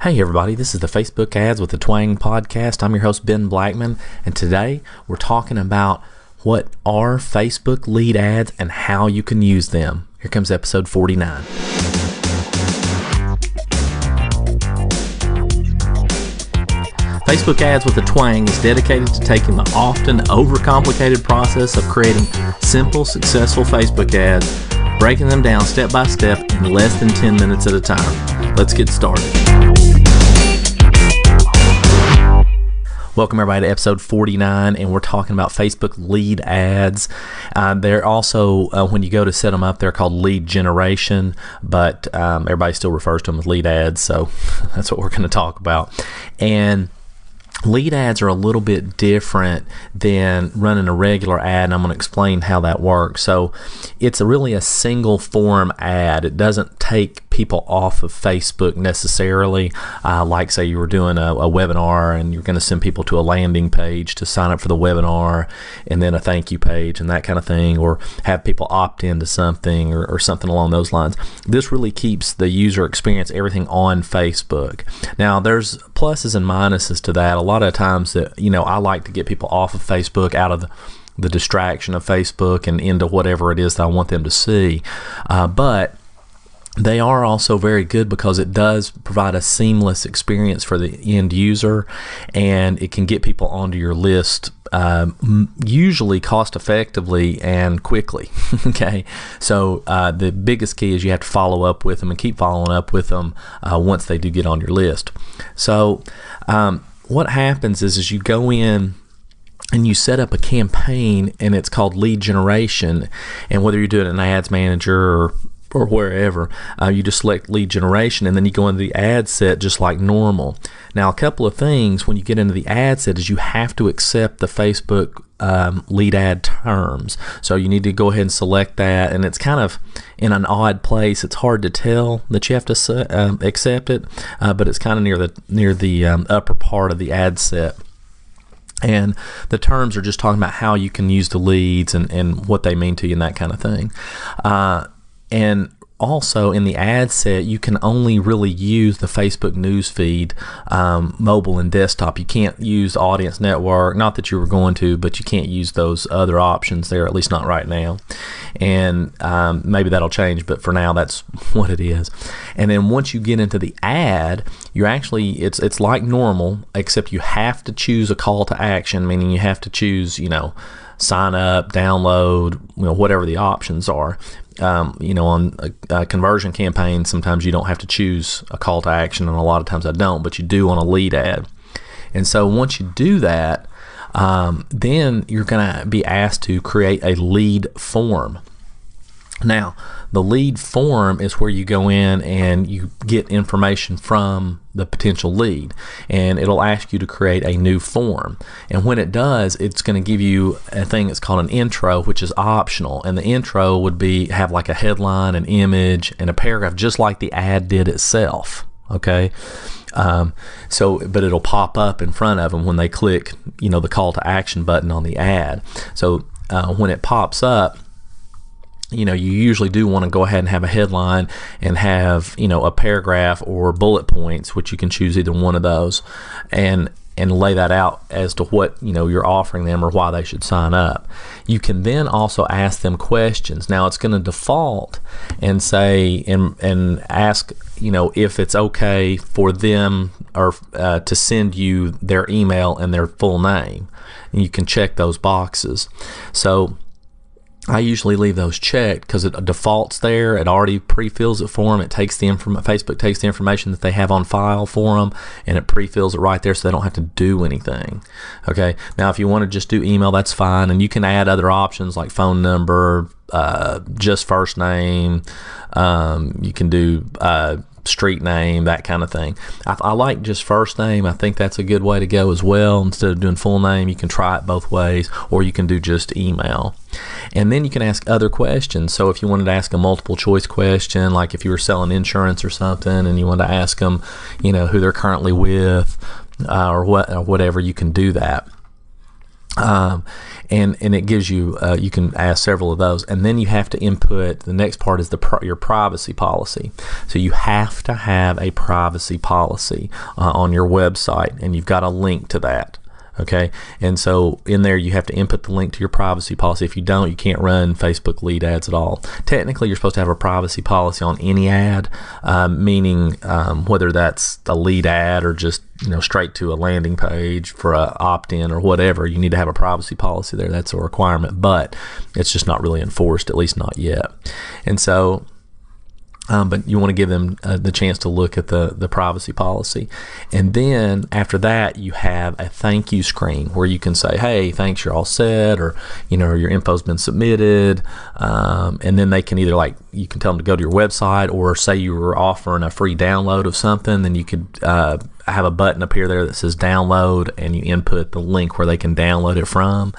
Hey everybody, this is the Facebook Ads with the Twang podcast. I'm your host Ben Blackman, and today we're talking about what are Facebook lead ads and how you can use them. Here comes episode 49. Facebook Ads with the Twang is dedicated to taking the often overcomplicated process of creating simple, successful Facebook ads, breaking them down step by step in less than 10 minutes at a time. Let's get started. Welcome everybody to episode 49, and we're talking about Facebook lead ads. They're also, when you go to set them up, they're called lead generation, but everybody still refers to them as lead ads, so that's what we're going to talk about. And lead ads are a little bit different than running a regular ad, and I'm going to explain how that works. So it's really a single form ad. It doesn't take people off of Facebook necessarily, like say you were doing a webinar and you're going to send people to a landing page to sign up for the webinar and then a thank you page and that kind of thing, or have people opt into something or something along those lines. This really keeps the user experience, everything on Facebook. Now there's pluses and minuses to that. A lot of times that, I like to get people off of Facebook, out of the distraction of Facebook and into whatever it is that I want them to see. But they are also very good because it does provide a seamless experience for the end user, and it can get people onto your list usually cost effectively and quickly. Okay, so the biggest key is you have to follow up with them and keep following up with them once they do get on your list. So what happens is you go in and you set up a campaign, and it's called lead generation, and whether you're doing it in Ads Manager or wherever, you just select lead generation, and then you go into the ad set just like normal. Now, a couple of things when you get into the ad set is you have to accept the Facebook lead ad terms. So you need to go ahead and select that, and it's kind of in an odd place. It's hard to tell that you have to accept it, but it's kind of near the upper part of the ad set. And the terms are just talking about how you can use the leads and what they mean to you and that kind of thing. And also in the ad set, you can only really use the Facebook news feed, mobile and desktop. You can't use Audience Network, not that you were going to, but you can't use those other options there, at least not right now. And maybe that'll change, but for now that's what it is. And then once you get into the ad, you're actually, it's like normal, except you have to choose a call to action, meaning you have to choose, sign up, download, whatever the options are. On a conversion campaign, sometimes you don't have to choose a call to action, and a lot of times I don't, but you do on a lead ad. And so once you do that, then you're going to be asked to create a lead form. Now, the lead form is where you go in and you get information from the potential lead, and it'll ask you to create a new form. And when it does, it's going to give you a thing that's called an intro, which is optional. And the intro would have like a headline, an image, and a paragraph, just like the ad did itself. Okay, but it'll pop up in front of them when they click, the call to action button on the ad. So when it pops up, you usually do want to go ahead and have a headline and have, a paragraph or bullet points, which you can choose either one of those, and lay that out as to what, you're offering them or why they should sign up. You can then also ask them questions. Now it's going to default and say, and ask, if it's okay for them or to send you their email and their full name. And you can check those boxes. So I usually leave those checked because it defaults there. It already pre-fills it for them. It takes Facebook takes the information that they have on file for them, and it pre-fills it right there, so they don't have to do anything. Okay. Now, if you want to just do email, that's fine, and you can add other options like phone number, just first name. You can do street name, that kind of thing. I like just first name. I think that's a good way to go as well. Instead of doing full name, you can try it both ways, or you can do just email. And then you can ask other questions. So if you wanted to ask a multiple choice question, like if you were selling insurance or something and you wanted to ask them, who they're currently with, or whatever, you can do that. And it gives you you can ask several of those, and then you have to input. The next part is your privacy policy. So you have to have a privacy policy on your website, and you've got a link to that. Okay, and so in there you have to input the link to your privacy policy. If you don't, you can't run Facebook lead ads at all. Technically, you're supposed to have a privacy policy on any ad, meaning whether that's a lead ad or just straight to a landing page for a opt-in or whatever. You need to have a privacy policy there. That's a requirement, but it's just not really enforced, at least not yet. And so but you want to give them the chance to look at the privacy policy. And then after that, you have a thank you screen where you can say, hey, thanks, you're all set, or your info's been submitted. And then they can either you can tell them to go to your website, or say you were offering a free download of something, then you could have a button appear there that says download, and you input the link where they can download it from.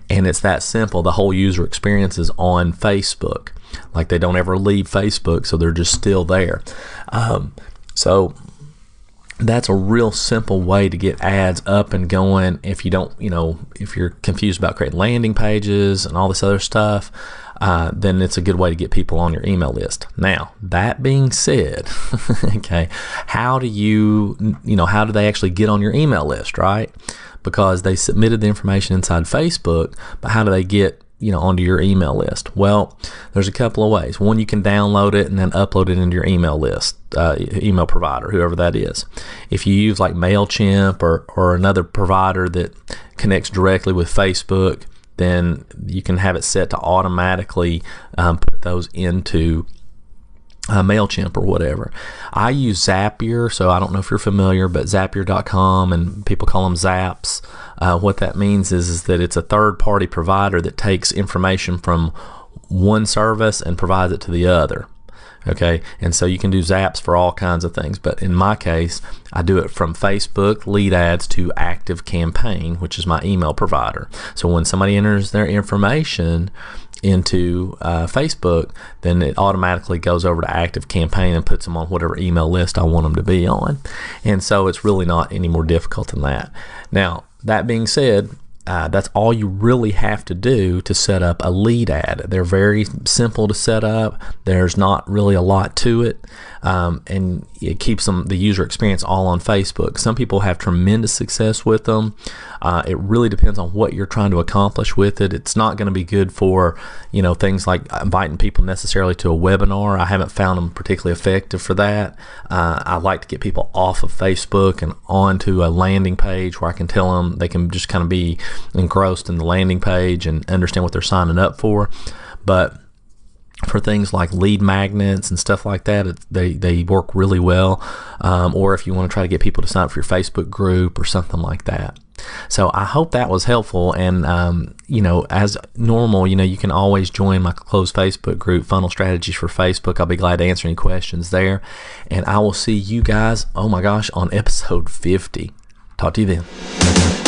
And it's that simple. The whole user experience is on Facebook. They don't ever leave Facebook, so they're just still there. So that's a real simple way to get ads up and going. If you don't, if you're confused about creating landing pages and all this other stuff, then it's a good way to get people on your email list. Now, that being said, okay, how do how do they actually get on your email list, right? Because they submitted the information inside Facebook, but how do they get onto your email list? Well, there's a couple of ways. One, you can download it and then upload it into your email list, email provider, whoever that is. If you use MailChimp or another provider that connects directly with Facebook, then you can have it set to automatically put those into MailChimp or whatever. I use Zapier, so I don't know if you're familiar, but Zapier.com, and people call them Zaps. What that means is that it's a third-party provider that takes information from one service and provides it to the other. Okay, and so you can do Zaps for all kinds of things, but in my case, I do it from Facebook lead ads to Active Campaign, which is my email provider. So when somebody enters their information into Facebook, then it automatically goes over to Active Campaign and puts them on whatever email list I want them to be on. And so it's really not any more difficult than that. Now, that being said, that's all you really have to do to set up a lead ad. They're very simple to set up. There's not really a lot to it, and it keeps the user experience all on Facebook. Some people have tremendous success with them. It really depends on what you're trying to accomplish with it. It's not going to be good for things like inviting people necessarily to a webinar. I haven't found them particularly effective for that. I like to get people off of Facebook and onto a landing page where I can tell them they can just kind of be engrossed in the landing page and understand what they're signing up for. But for things like lead magnets and stuff like that, they work really well. Or if you want to try to get people to sign up for your Facebook group or something like that. So I hope that was helpful. And as normal, you can always join my closed Facebook group, Funnel Strategies for Facebook. I'll be glad to answer any questions there. And I will see you guys, oh my gosh, on episode 50. Talk to you then.